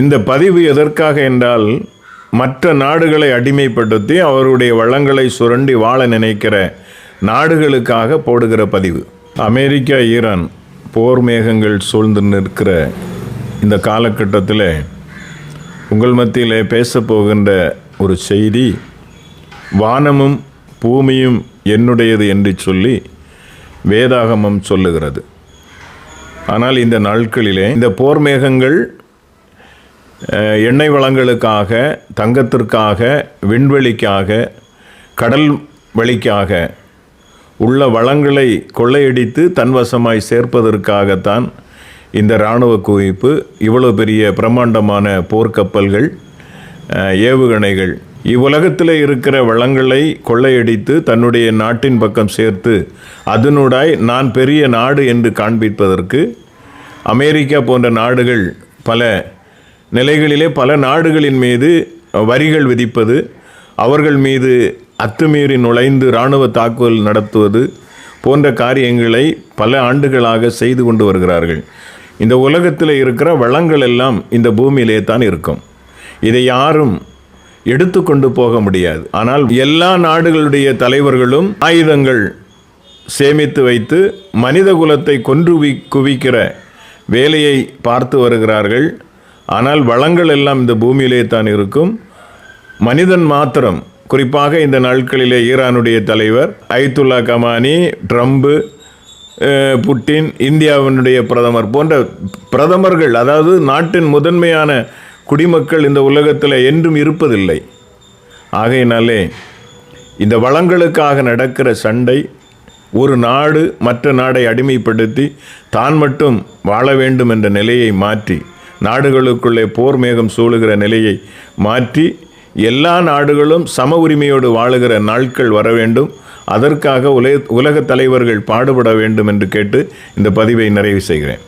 இந்த பதிவு எதற்காக என்றால், மற்ற நாடுகளை அடிமைப்படுத்தி அவருடைய வளங்களை சுரண்டி வாழ நினைக்கிற நாடுகளுக்காக போடுகிற பதிவு. அமெரிக்கா ஈரான் போர் மேகங்கள் சூழ்ந்து நிற்கிற இந்த காலகட்டத்தில் உங்கள் மத்தியில் பேசப்போகின்ற ஒரு செய்தி, வானமும் பூமியும் என்னுடையது என்று சொல்லி வேதாகமம் சொல்லுகிறது. ஆனால் இந்த நாட்களிலே இந்த போர் மேகங்கள் எண்ணெய் வளங்களுக்காக, தங்கத்திற்காக, விண்வெளிக்காக, கடல் வழிக்காக உள்ள வளங்களை கொள்ளையடித்து தன்வசமாய் சேர்ப்பதற்காகத்தான் இந்த இராணுவ குவிப்பு, இவ்வளோ பெரிய பிரம்மாண்டமான போர்க்கப்பல்கள், ஏவுகணைகள், இவ்வுலகத்தில் இருக்கிற வளங்களை கொள்ளையடித்து தன்னுடைய நாட்டின் பக்கம் சேர்த்து அதனூடாய் நான் பெரிய நாடு என்று காண்பிப்பதற்கு அமெரிக்கா போன்ற நாடுகள் பல நிலைகளிலே பல நாடுகளின் மீது வரிகள் விதிப்பது, அவர்கள் மீது அத்துமீறி நுழைந்து இராணுவ தாக்குதல் நடத்துவது போன்ற காரியங்களை பல ஆண்டுகளாக செய்து கொண்டு வருகிறார்கள். இந்த உலகத்தில் இருக்கிற வளங்கள் எல்லாம் இந்த பூமியிலே தான் இருக்கும். இதை யாரும் எடுத்து கொண்டு போக முடியாது. ஆனால் எல்லா நாடுகளுடைய தலைவர்களும் ஆயுதங்கள் சேமித்து வைத்து மனித குலத்தை கொன்று குவிக்கிற வேலையை பார்த்து வருகிறார்கள். ஆனால் வளங்கள் எல்லாம் இந்த பூமியிலே தான் இருக்கும். மனிதன் மாத்திரம், குறிப்பாக இந்த நாட்களிலே ஈரானுடைய தலைவர் அயத்துல்லா கமானி, ட்ரம்ப், புட்டின், இந்தியாவினுடைய பிரதமர் போன்ற பிரதமர்கள், அதாவது நாட்டின் முதன்மையான குடிமக்கள் இந்த உலகத்தில் என்றும் இருப்பதில்லை. ஆகையினாலே இந்த வளங்களுக்காக நடக்கிற சண்டை, ஒரு நாடு மற்ற நாடை அடிமைப்படுத்தி தான் மட்டும் வாழ வேண்டும் என்ற நிலையை மாற்றி, நாடுகளுக்குள்ளே போர் மேகம் சூழுகிற நிலையை மாற்றி எல்லா நாடுகளும் சம உரிமையோடு வாழுகிற நாட்கள் வர வேண்டும். அதற்காக உலக தலைவர்கள் பாடுபட வேண்டும் என்று கேட்டு இந்த பதிவை நிறைவு செய்கிறேன்.